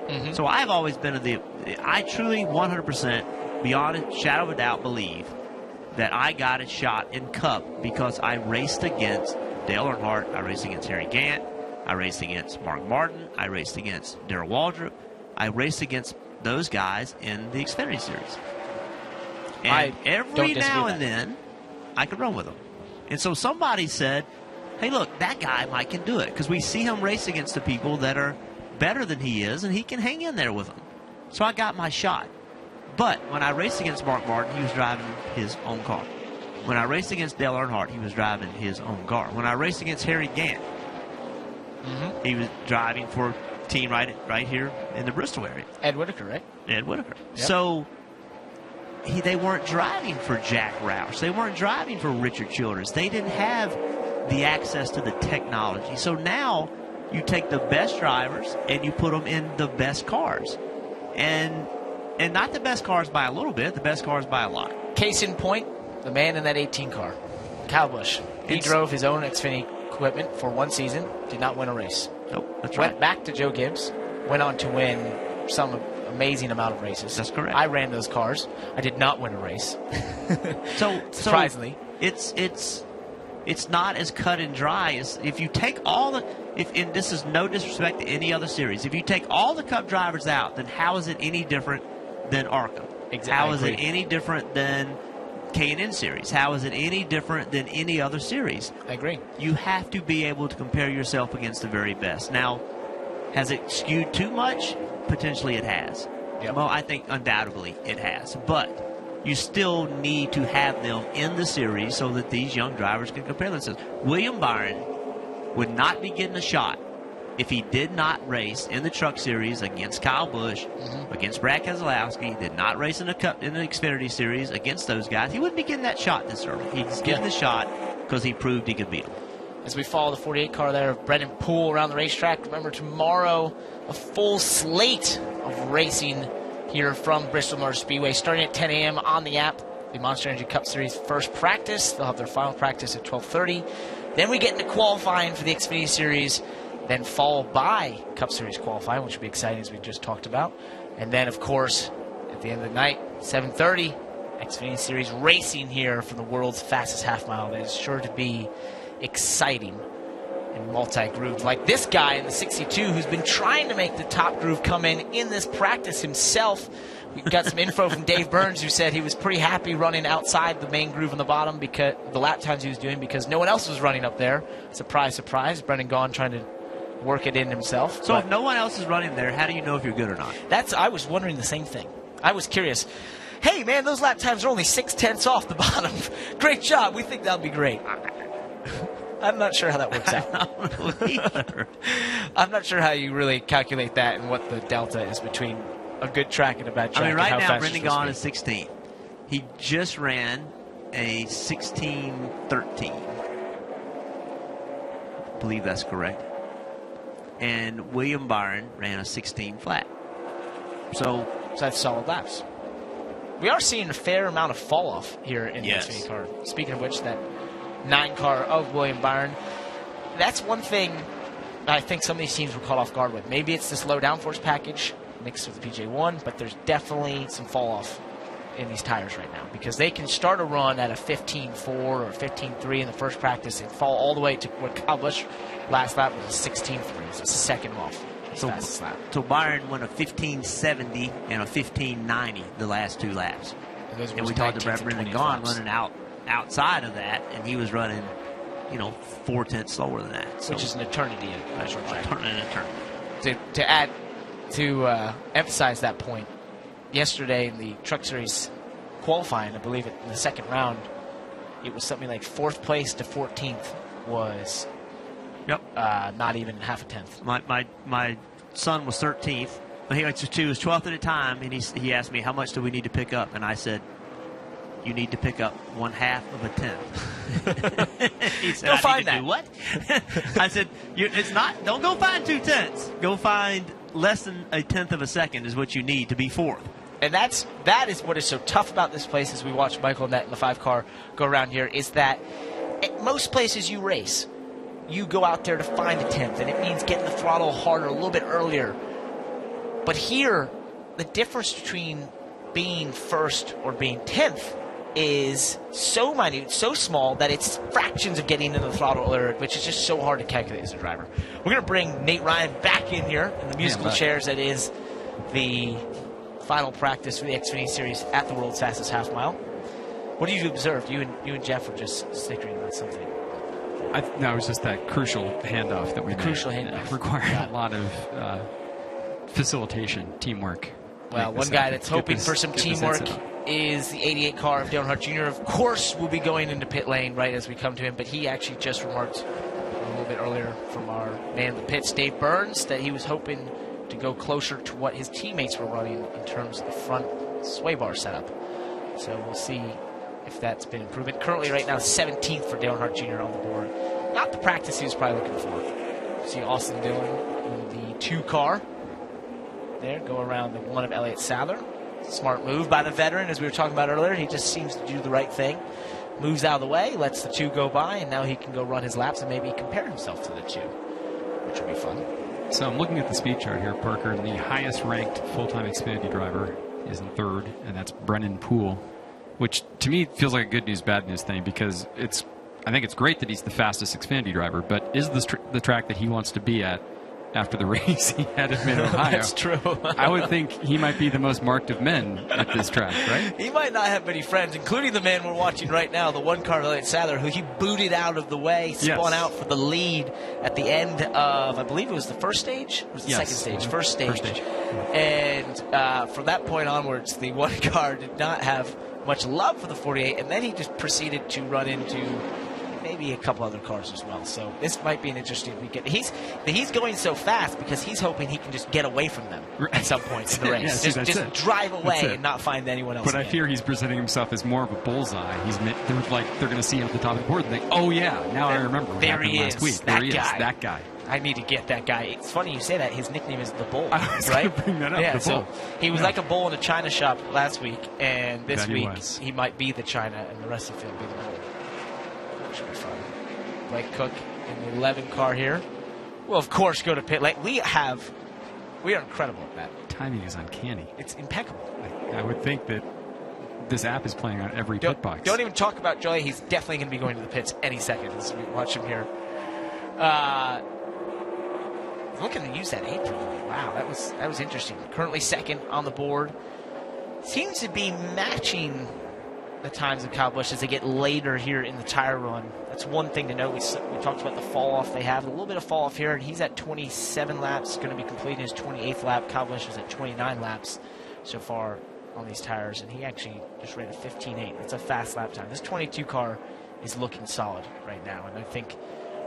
Mm-hmm. So I've always been I truly 100%, beyond a shadow of a doubt, believe that I got a shot in Cup because I raced against Dale Earnhardt, I raced against Harry Gant, I raced against Mark Martin, I raced against Darrell Waldrop, I raced against those guys in the Xfinity Series. And every now and then, I could run with them. And so somebody said, hey, look, that guy might can do it because we see him race against the people that are better than he is, and he can hang in there with them. So I got my shot. But when I raced against Mark Martin, he was driving his own car. When I raced against Dale Earnhardt, he was driving his own car. When I raced against Harry Gant, he was driving for a team right here in the Bristol area. Ed Whitaker, right? Ed Whitaker. Yep. So they weren't driving for Jack Roush. They weren't driving for Richard Childress. They didn't have the access to the technology. So now you take the best drivers and you put them in the best cars. And not the best cars by a little bit, the best cars by a lot. Case in point, the man in that 18 car, Kyle Busch. He drove his own Xfinity equipment for 1 season, did not win a race. Nope, that's right. Went back to Joe Gibbs, went on to win some amazing amount of races. That's correct. I ran those cars. I did not win a race. Surprisingly. It's not as cut and dry as if you take all the and this is no disrespect to any other series. If you take all the Cup drivers out, then how is it any different than ARCA? Exactly. How is it any different than K&N series? How is it any different than any other series? I agree. You have to be able to compare yourself against the very best. Now, has it skewed too much? Potentially it has. Yep. Well, I think undoubtedly it has. But you still need to have them in the series so that these young drivers can compare themselves. William Byron would not be getting a shot if he did not race in the Truck Series against Kyle Busch, against Brad Keselowski, did not race in the Xfinity Series against those guys. He wouldn't be getting that shot this early. He's getting the shot because he proved he could beat them. As we follow the 48 car there of Brendan Poole around the racetrack, remember tomorrow a full slate of racing here from Bristol Motor Speedway, starting at 10 a.m. on the app. The Monster Energy Cup Series first practice. They'll have their final practice at 12:30. Then we get into qualifying for the Xfinity Series, then followed by Cup Series qualifying, which will be exciting as we just talked about. And then, of course, at the end of the night, 7:30, Xfinity Series racing here for the world's fastest half mile. That is sure to be exciting and multi-grooved. Like this guy in the 62 who's been trying to make the top groove come in this practice himself. We got some info from Dave Burns, who said he was pretty happy running outside the main groove on the bottom because the lap times he was doing because no one else was running up there. Surprise, surprise. Brendan Gaughan trying to work it in himself. So if no one else is running there, how do you know if you're good or not? I was wondering the same thing. I was curious. Hey, man, those lap times are only 6/10 off the bottom. Great job. We think that'll be great. I'm not sure how that works out. I don't know either. I'm not sure how you really calculate that and what the delta is between a good track and a bad track. I mean, right and how now, fast Brendan Gaughan is 16th. He just ran a 16:13. I believe that's correct. And William Byron ran a 16 flat. So that's solid laps. We are seeing a fair amount of fall off here in the Xfinity car. Speaking of which, that 9 car of William Byron, that's one thing I think some of these teams were caught off guard with. Maybe it's this low downforce package mixed with the PJ1, but there's definitely some fall off in these tires right now because they can start a run at a 15.4 or 15.3 in the first practice and fall all the way to what Kyle Busch last lap was a 16.3. So it's a second off. So Byron went a 15.70 and a 15.90 the last 2 laps. And we talked about Brendan Gaughan running outside of that, and he was running, 4/10 slower than that. So, which is an eternity in a short track. An eternity. To emphasize that point, yesterday in the Truck Series qualifying, I believe in the second round, it was something like 4th place to 14th was not even half a tenth. My son was 13th. He was 12th at a time, and he asked me, how much do we need to pick up? And I said, you need to pick up 1/2 of a tenth. He said, go find that. Do what? I said, it's not. Don't go find 2/10. Go find less than a tenth of a second is what you need to be 4th. And that is what is so tough about this place as we watch Michael Annett in the 5 car go around here is that at most places you race, you go out there to find a tenth, and it means getting the throttle harder a little bit earlier. But here, the difference between being first or being 10th is so minute, so small, that it's fractions of getting into the throttle earlier, which is just so hard to calculate as a driver. We're going to bring Nate Ryan back in here in the musical chairs that is the final practice for the Xfinity Series at the world's fastest half mile. What have you observed? You and Jeff were just snickering about something. No, it was just that crucial handoff that we made. Crucial handoff. Required a lot of facilitation, teamwork. Well, one guy that's hoping for some teamwork is the 88 car of Dale Earnhardt Jr. Of course, we'll be going into pit lane right as we come to him, but he actually just remarked a little bit earlier from our man in the pits, Dave Burns, that he was hoping to go closer to what his teammates were running in terms of the front sway bar setup. So we'll see if that's been improved. Currently, right now, 17th for Dale Earnhardt Jr. on the board. Not the practice he was probably looking for. See Austin Dillon in the 2 car. There, go around the 1 of Elliott Sadler. Smart move by the veteran, as we were talking about earlier. He just seems to do the right thing. Moves out of the way, lets the 2 go by, and now he can go run his laps and maybe compare himself to the 2, which will be fun. So I'm looking at the speed chart here, Parker, and the highest-ranked full-time Xfinity driver is in 3rd, and that's Brennan Poole, which to me feels like a good news, bad news thing because I think it's great that he's the fastest Xfinity driver, but is this the track that he wants to be at after the race he had in Mid-Ohio? That's true. I would think he might be the most marked of men at this track, right? He might not have many friends, including the man we're watching right now, the 1 car, Elliott Sadler, who he booted out of the way, spun out for the lead at the end of, I believe it was the first stage? Or was it the second stage? First stage. And from that point onwards, the 1 car did not have much love for the 48, and then he just proceeded to run into maybe a couple other cars as well. So this might be an interesting weekend. He's going so fast because he's hoping he can just get away from them at some point in the race. just drive away and not find anyone else. But I fear he's presenting himself as more of a bullseye. They're going to see him at the top of the board and think, oh yeah, now I remember what happened last week. There he is, that guy. I need to get that guy. It's funny you say that. His nickname is the Bull. I was right? going to bring that up. Yeah, the so Bull. he was like a bull in a china shop last week, and this week he might be the china, and the rest of the field be the bull. Should be fun. Blake Cook in the 11 car here. We'll, of course, go to pit lane. We are incredible at that. Timing is uncanny. It's impeccable. I would think that this app is playing on every pit box. Don't even talk about Joey. He's definitely going to be going to the pits any second as we watch him here. Looking to use that apron. Wow, that was interesting. Currently 2nd on the board. Seems to be matching the times of Kyle Busch as they get later here in the tire run. That's one thing to note. We talked about the fall off they have. A little bit of fall off here, and he's at 27 laps, going to be completing his 28th lap. Kyle Busch is at 29 laps so far on these tires, and he actually just ran a 15.8. That's a fast lap time. This 22 car is looking solid right now, and I think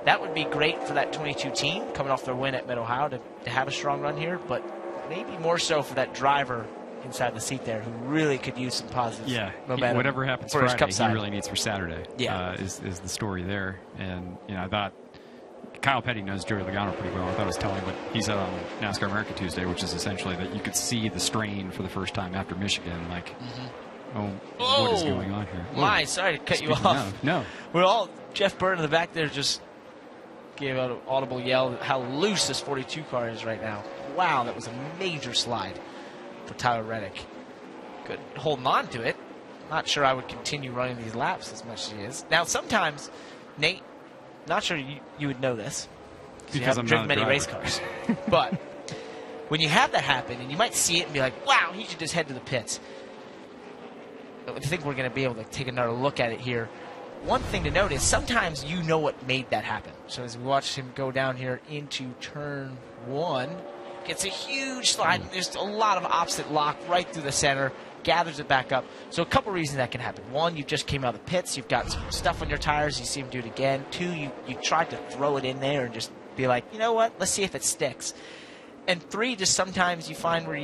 that would be great for that 22 team coming off their win at Mid-Ohio to have a strong run here, but maybe more so for that driver inside the seat there who really could use some positive momentum. Whatever happens for his Friday, Cup side. he really needs for Saturday. Is the story there. And I thought Kyle Petty knows Joey Logano pretty well. I thought it was telling what he said on NASCAR America Tuesday, which is essentially that you could see the strain for the first time after Michigan. Like, what is going on here? Sorry to cut you off. No. We're all, Jeff Byrne in the back there just gave out an audible yell how loose this 42 car is right now. Wow, that was a major slide for Tyler Reddick. Good holding on to it. Not sure I would continue running these laps as much as he is. Now, sometimes, Nate, not sure you would know this because you haven't driven many race cars. But when you have that happen, and you might see it and be like, wow, he should just head to the pits. I think we're going to be able to take another look at it here. One thing to note is sometimes you know what made that happen. So as we watch him go down here into turn 1, gets a huge slide. There's a lot of opposite lock right through the center, gathers it back up. So a couple reasons that can happen. One, you just came out of the pits. You've got some stuff on your tires. You see him do it again. 2, you tried to throw it in there and just be like, you know what, let's see if it sticks. And 3, just sometimes you find where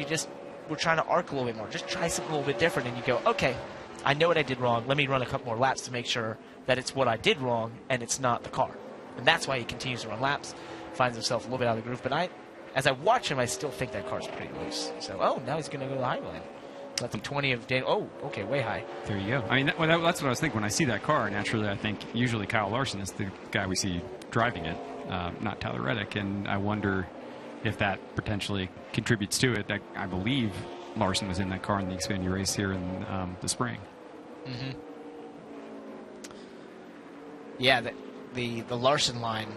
we're trying to arc a little bit more. Just try something a little bit different, and you go, okay, I know what I did wrong. Let me run a couple more laps to make sure that it's what I did wrong and it's not the car. And that's why he continues to run laps, finds himself a little bit out of the groove. But as I watch him, I still think that car's pretty loose. So, now he's going to go to the high line. Left him 20 of Daniel. Oh, okay, way high. There you go. I mean, that's what I was thinking when I see that car. Naturally, I think usually Kyle Larson is the guy we see driving it, not Tyler Reddick. And I wonder if that potentially contributes to it. I believe Larson was in that car in the Xfinity race here in the spring. Mm-hmm. Yeah, the Larson line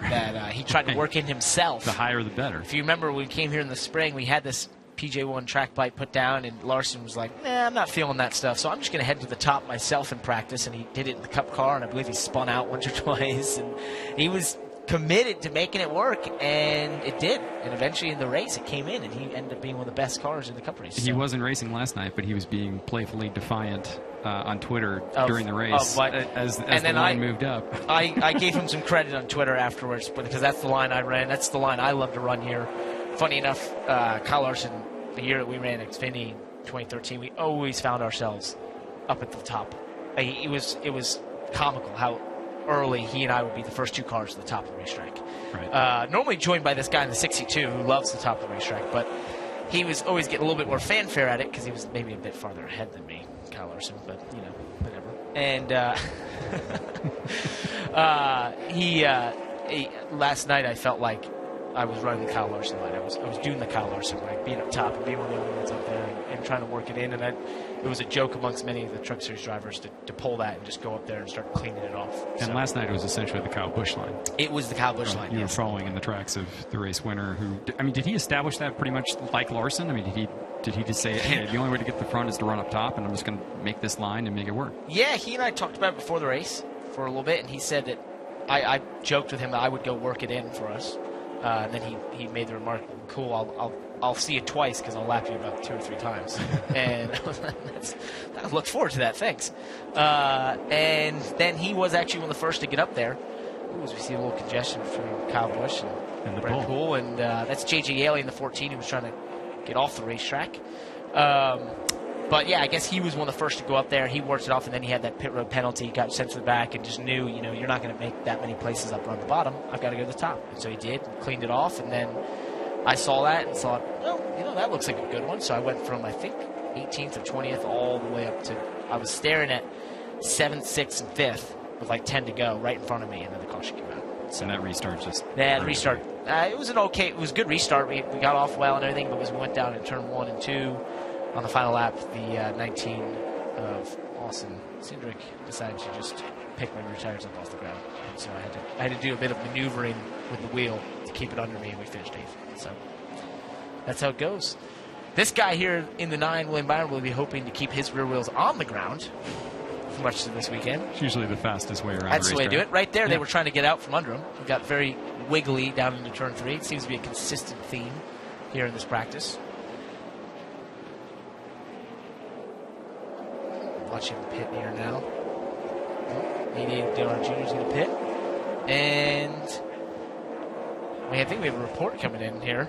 that he tried to work in himself. The higher the better. If you remember, when we came here in the spring, we had this PJ1 track bike put down, and Larson was like, nah, I'm not feeling that stuff, so I'm just going to head to the top myself in practice. And he did it in the Cup car, and I believe he spun out once or twice. And he was committed to making it work, and it did. And eventually in the race, it came in, and he ended up being one of the best cars in the Cup race. He wasn't racing last night, but he was being playfully defiant on Twitter during the race as the line moved up. I gave him some credit on Twitter afterwards because that's the line I ran. That's the line I love to run here. Funny enough, Kyle Larson, the year that we ran Xfinity 2013, we always found ourselves up at the top. It was comical how early he and I would be the first 2 cars at the top of the racetrack. Right. Normally joined by this guy in the 62 who loves the top of the racetrack, but he was always getting a little bit more fanfare at it because he was maybe a bit farther ahead than me, Kyle Larson, but, whatever. And last night I felt like I was running the Kyle Larson line. I was doing the Kyle Larson line, being up top and being one of the only ones up there and trying to work it in. And it was a joke amongst many of the Truck Series drivers to pull that and just go up there and start cleaning it off. And last night it was essentially the Kyle Busch line. It was the Kyle Busch line. You were following in the tracks of the race winner. Did he establish that pretty much like Larson? I mean, did he just say, hey, the only way to get to the front is to run up top, and I'm just going to make this line and make it work? Yeah, he and I talked about it before the race for a little bit, and he said that I joked with him that I would go work it in for us. And then he made the remark, cool, I'll see you twice because I'll lap you about 2 or 3 times. And I look forward to that, thanks. And then he was actually one of the first to get up there. We see a little congestion between Kyle Busch and the Brent Poole. And that's J.J. Yaley in the 14 who was trying to get off the racetrack. But, yeah, I guess he was one of the first to go up there. He worked it off, and then he had that pit road penalty, got sent to the back, and just knew, you're not going to make that many places up around the bottom. I've got to go to the top. And so he did, cleaned it off, and then I saw that and thought, that looks like a good one. So I went from, I think, 18th or 20th all the way up to, I was staring at 7th, 6th, and 5th with like 10 to go right in front of me, and then the caution came out. So that restart just... Yeah, the restart. It was it was a good restart. We got off well and everything, but as we went down in turn 1 and 2, on the final lap, the 19 of Austin Cindric decided to just pick my rear tires up off the ground. And so I had to do a bit of maneuvering with the wheel to keep it under me, and we finished 8th. So that's how it goes. This guy here in the 9, William Byron, will be hoping to keep his rear wheels on the ground much to this weekend. It's usually the fastest way around. That's the way to do it. Right there, yeah. They were trying to get out from under him. He got very wiggly down into turn 3. It seems to be a consistent theme here in this practice. Watch him pit here now. 88 Dale Jr. is going to pit. And I think we have a report coming in here.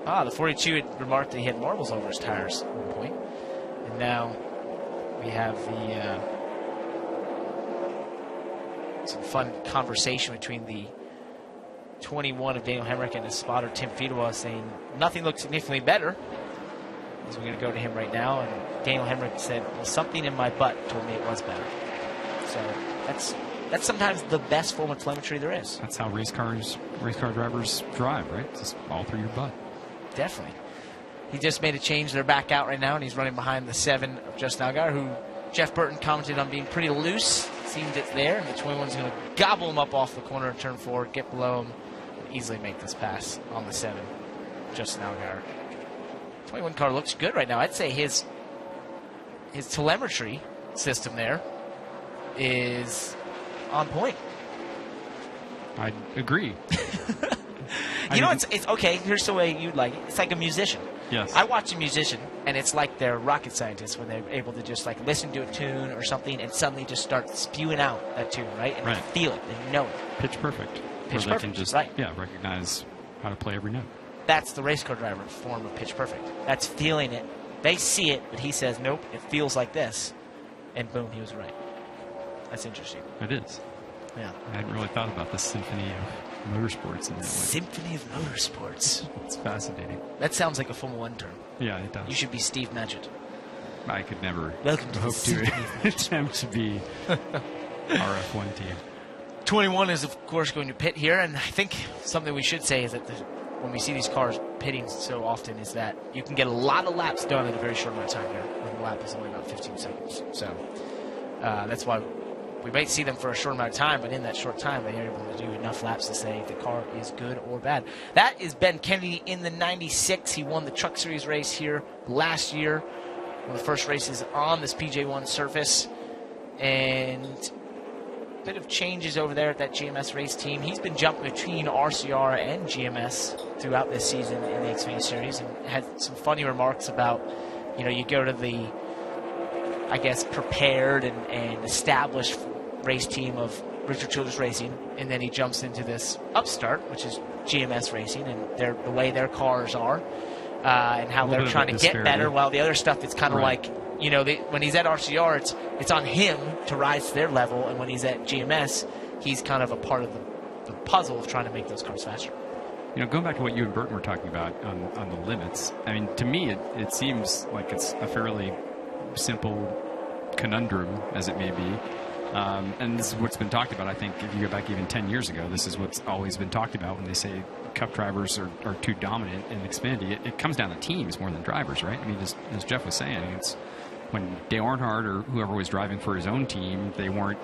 The 42 had remarked that he had marbles over his tires at one point. And now we have the some fun conversation between the 21 of Daniel Hemrick and his spotter Tim Fedewa saying nothing looks significantly better. So we're going to go to him right now, and Daniel Hemrick said, well, something in my butt told me it was better. So that's sometimes the best form of telemetry there is. That's how race car drivers drive, right? It's just all through your butt. Definitely. He just made a change. They're back out right now, and he's running behind the 7 of Justin Allgaier, who Jeff Burton commented on being pretty loose. Seems it's there, and the 21's going to gobble him up off the corner and turn forward, get below him, and easily make this pass on the 7, Justin Allgaier. 21 car looks good right now. I'd say his telemetry system there is on point. I agree. It's okay. Here's the way you'd like it. It's like a musician. Yes. I watch a musician, and it's like they're rocket scientists when they're able to just like listen to a tune or something and suddenly just start spewing out that tune, right? And right. They feel it, they know it. Pitch perfect. Pitch where perfect. They can just right. recognize how to play every note. That's the race car driver form of pitch perfect. That's feeling it. They see it, but he says, nope, it feels like this. And boom, he was right. That's interesting. It is. Yeah. I hadn't really thought about the symphony of motorsports in that way. Symphony of motorsports. It's fascinating. That sounds like a Formula 1 term. Yeah, it does. You should be Steve Madgett. I could never Welcome to hope the to attempt to be RF1 team. 21 is, of course, going to pit here, and I think something we should say is that when we see these cars pitting so often is that you can get a lot of laps done in a very short amount of time here, when the lap is only about 15 seconds. So that's why we might see them for a short amount of time, but in that short time, they are able to do enough laps to say if the car is good or bad. That is Ben Kennedy in the 96. He won the Truck Series race here last year, one of the first races on this PJ1 surface, and a bit of changes over there at that GMS race team. He's been jumping between RCR and GMS throughout this season in the Xfinity Series, and had some funny remarks about, you go to the, I guess, prepared and established race team of Richard Childress Racing, and then he jumps into this upstart, which is GMS Racing, and the way their cars are, and how they're trying to get better, while the other stuff, it's kind of like, when he's at RCR, it's on him to rise to their level, and when he's at GMS, he's kind of a part of the puzzle of trying to make those cars faster. Going back to what you and Burton were talking about on the limits, I mean, to me, it seems like it's a fairly simple conundrum, as it may be. And this is what's been talked about. I think if you go back even 10 years ago, this is what's always been talked about when they say Cup drivers are too dominant in Xfinity. It comes down to teams more than drivers, right? I mean, as Jeff was saying, it's when Dale Earnhardt or whoever was driving for his own team, they weren't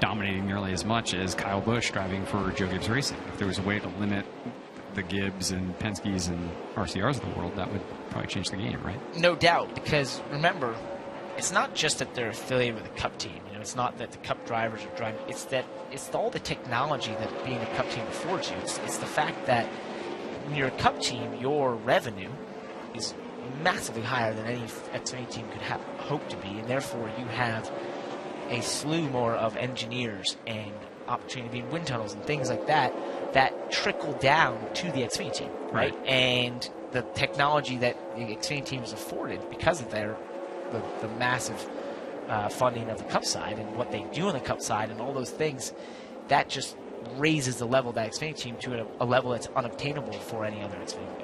dominating nearly as much as Kyle Busch driving for Joe Gibbs Racing. If there was a way to limit the Gibbs and Penske's and RCRs of the world, that would probably change the game, right? No doubt, because remember, it's not just that they're affiliated with a Cup team. It's not that the Cup drivers are driving. It's all the technology that being a Cup team affords you. It's the fact that when you're a Cup team, your revenue is massively higher than any Xfinity team could hope to be, and therefore you have a slew more of engineers and opportunity to be in wind tunnels and things like that trickle down to the Xfinity team, right? And the technology that the Xfinity team is afforded because of the massive funding of the Cup side and what they do on the Cup side and all those things, that just raises the level of that Xfinity team to a level that's unobtainable for any other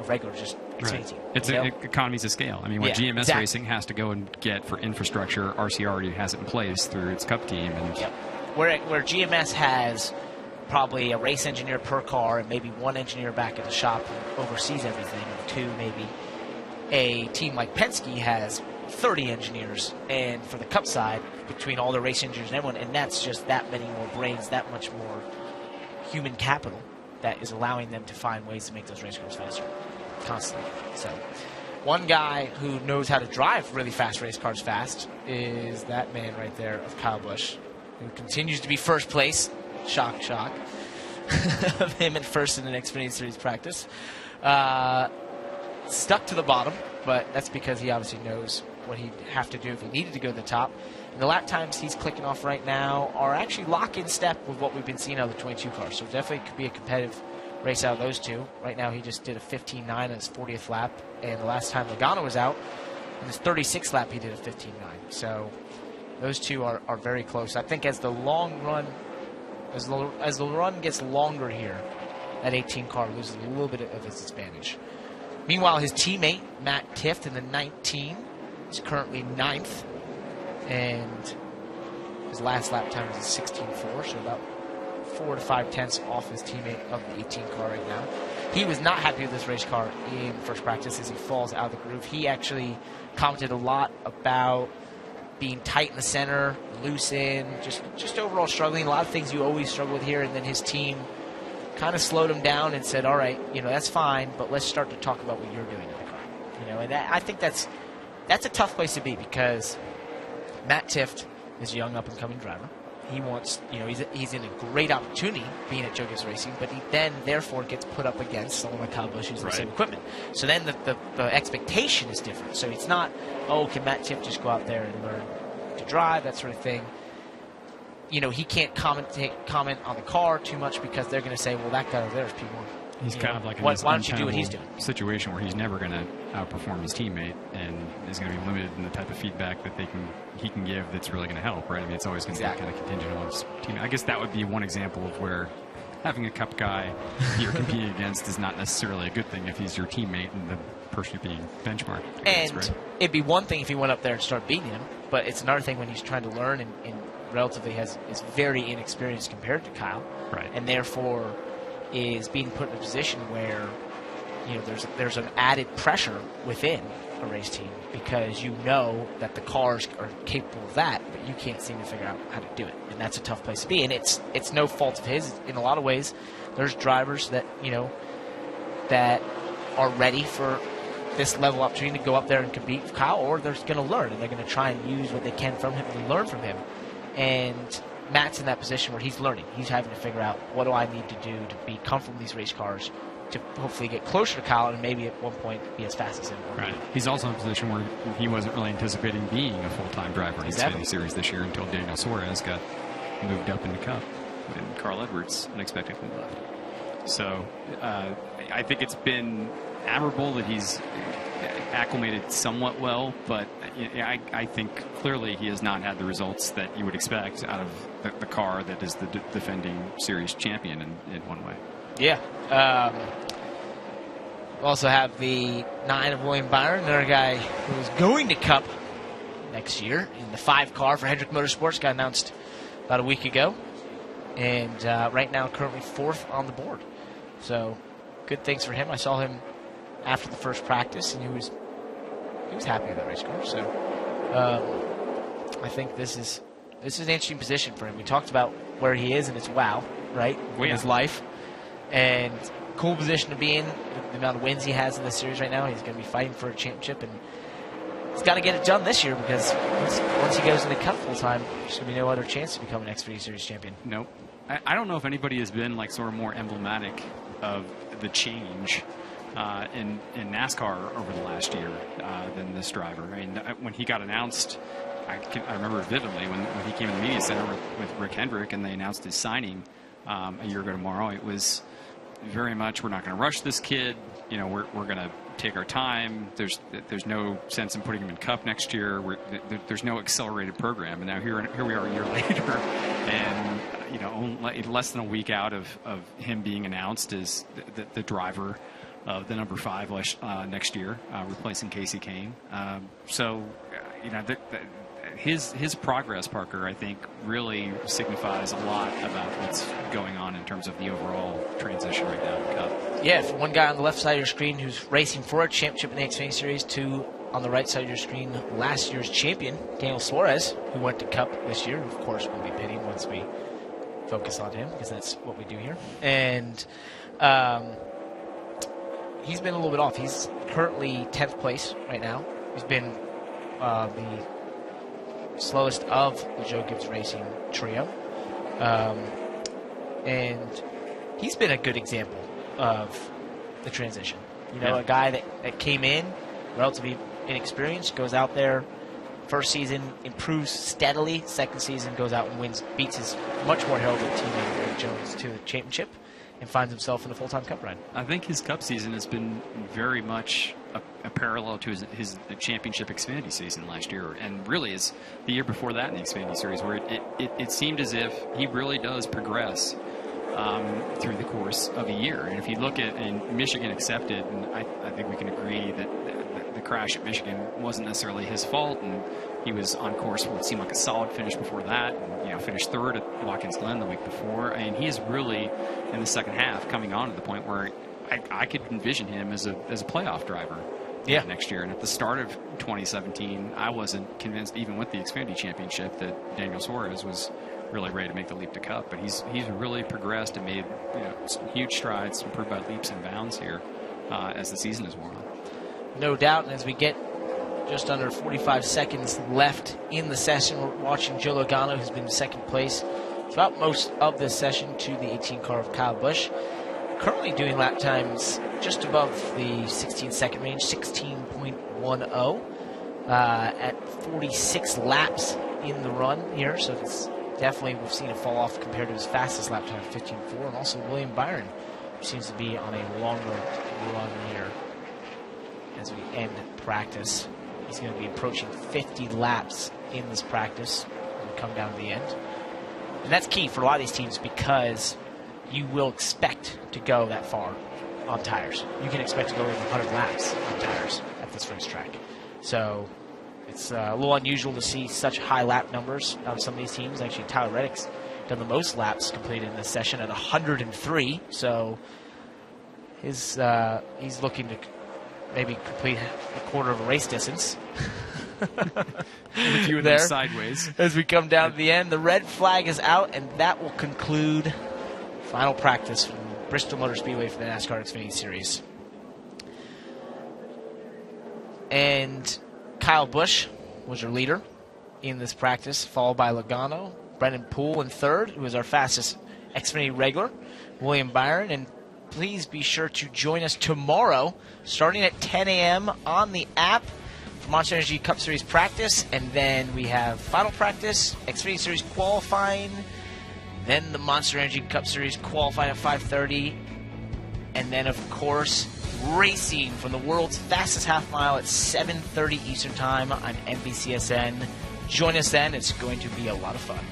regular Xfinity team. It's economies of scale. I mean, what GMS Racing has to go and get for infrastructure, RCR already has it in place through its Cup team. And where GMS has probably a race engineer per car and maybe one engineer back at the shop who oversees everything, or two maybe. A team like Penske has 30 engineers, and for the Cup side, between all the race engineers and everyone, and that's just that many more brains, that much more human capital that is allowing them to find ways to make those race cars faster constantly. So one guy who knows how to drive really fast race cars fast is that man right there of Kyle Busch, who continues to be first place. Shock, shock. Of him at first in the Xfinity Series practice. Stuck to the bottom, but that's because he obviously knows what he'd have to do if he needed to go to the top. And the lap times he's clicking off right now are actually lock in step with what we've been seeing out of the 22 cars. So definitely could be a competitive race out of those two. Right now he just did a 15.9 on his 40th lap, and the last time Logano was out, in his 36th lap he did a 15.9. So those two are very close. I think as the long run, as the run gets longer here, that 18 car loses a little bit of its advantage. Meanwhile, his teammate, Matt Tifft, in the 19, is currently 9th, and his last lap time is a 16.4, so about 4 to 5 tenths off his teammate of the 18 car right now. He was not happy with this race car in first practice as he falls out of the groove. He actually commented a lot about being tight in the center, loose in, just overall struggling. A lot of things you always struggle with here, and then his team kind of slowed him down and said, all right, that's fine, but let's start to talk about what you're doing in the car. And I think that's a tough place to be, because Matt Tifft is a young up-and-coming driver. He wants, he's in a great opportunity being at Joe Gibbs Racing, but he then, therefore, gets put up against someone like Kyle Busch using the same equipment. So then the expectation is different. So it's not, can Matt Tifft just go out there and learn to drive, that sort of thing. He can't comment on the car too much, because they're going to say, well, that guy over there is P1. He's kind of like in why this don't you do what he's doing? Situation where he's never going to outperform his teammate, and is going to be limited in the type of feedback that he can give that's really going to help, right? I mean, it's always going to be kind of contingent on his teammate. I guess that would be one example of where having a Cup guy you're competing against is not necessarily a good thing if he's your teammate and the person you're being benchmarked against, right? It'd be one thing if he went up there and started beating him, but it's another thing when he's trying to learn and relatively is very inexperienced compared to Kyle, right? And therefore is being put in a position where there's an added pressure within a race team, because that the cars are capable of that, but you can't seem to figure out how to do it, and that's a tough place to be. And it's no fault of his. In a lot of ways, there's drivers that that are ready for this level opportunity to go up there and compete with Kyle, or they're going to learn, and they're going to try and use what they can from him and learn from him. And Matt's in that position where he's learning. He's having to figure out, what do I need to do to be comfortable in these race cars to hopefully get closer to Kyle and maybe at one point be as fast as him. Right. He's also in a position where he wasn't really anticipating being a full-time driver in the Xfinity Series this year until Daniel Suarez got moved up in the Cup and Carl Edwards unexpectedly left. So I think it's been admirable that he's acclimated somewhat well, but I think clearly he has not had the results that you would expect out of the car that is the defending series champion in one way. Yeah. We also have the 9 of William Byron, another guy who's going to Cup next year in the 5 car for Hendrick Motorsports, got announced about a week ago, and right now currently 4th on the board. So good things for him. I saw him after the first practice, and he was happy with that race car. So I think this is an interesting position for him. We talked about where he is, and it's right, in his life, and cool position to be in. The amount of wins he has in this series right now, he's going to be fighting for a championship, and he's got to get it done this year, because once he goes into Cup full time, there's going to be no other chance to become an Xfinity Series champion. Nope. I don't know if anybody has been sort of more emblematic of the change in NASCAR over the last year than this driver. I mean, when he got announced, I remember vividly when he came in the media center with Rick Hendrick and they announced his signing a year ago tomorrow. It was very much, we're not going to rush this kid. We're going to take our time. There's no sense in putting him in Cup next year. There's no accelerated program. And now here we are a year later, and only less than a week out of him being announced as the driver of the number 5 next year, replacing Casey Kane. His progress, Parker, I think, really signifies a lot about what's going on in terms of the overall transition right now in the Cup. Yeah, from one guy on the left side of your screen who's racing for a championship in the Xfinity Series, to on the right side of your screen, last year's champion, Daniel Suarez, who went to Cup this year. Of course, we'll be pitting once we focus on him, because that's what we do here. And he's been a little bit off. He's currently 10th place right now. He's been the slowest of the Joe Gibbs Racing trio. And he's been a good example of the transition. You know, a guy that came in relatively inexperienced, goes out there, first season improves steadily, second season goes out and wins, beats his much more heralded teammate Greg Jones to the championship, and finds himself in a full-time Cup ride. I think his Cup season has been very much a parallel to his championship Xfinity season last year, and really is the year before that in the Xfinity series, where it seemed as if he really does progress through the course of a year. And if you look at, and Michigan accepted, and I think we can agree that the crash at Michigan wasn't necessarily his fault, and he was on course for what seemed like a solid finish before that, and finished third at Watkins Glen the week before. I mean, he is really, in the second half, coming on to the point where I could envision him as a playoff driver next year. And at the start of 2017, I wasn't convinced, even with the Xfinity Championship, that Daniel Suarez was really ready to make the leap to Cup. But he's really progressed and made some huge strides, improved by leaps and bounds here as the season has worn on. No doubt, and as we get just under 45 seconds left in the session, we're watching Joe Logano, who's been in second place throughout most of this session, to the 18 car of Kyle Busch. Currently doing lap times just above the 16-second range, 16.10, at 46 laps in the run here. So it's definitely, we've seen a fall off compared to his fastest lap time, 15.4. And also William Byron, who seems to be on a longer run here as we end practice. He's going to be approaching 50 laps in this practice when we come down to the end. And that's key for a lot of these teams, because you will expect to go that far on tires. You can expect to go over 100 laps on tires at this racetrack. So it's a little unusual to see such high lap numbers out of some of these teams. Actually, Tyler Reddick's done the most laps completed in this session at 103. So he's looking to maybe complete a quarter of a race distance. A few of them sideways. As we come down to the end, the red flag is out, and that will conclude final practice from Bristol Motor Speedway for the NASCAR Xfinity Series. And Kyle Busch was your leader in this practice, followed by Logano, Brendan Poole in third, who was our fastest Xfinity regular, William Byron. And please be sure to join us tomorrow, starting at 10 a.m. on the app for Monster Energy Cup Series practice. And then we have final practice, Xfinity Series qualifying, then the Monster Energy Cup Series qualifying at 5:30, and then, of course, racing from the world's fastest half mile at 7:30 Eastern Time on NBCSN. Join us then. It's going to be a lot of fun.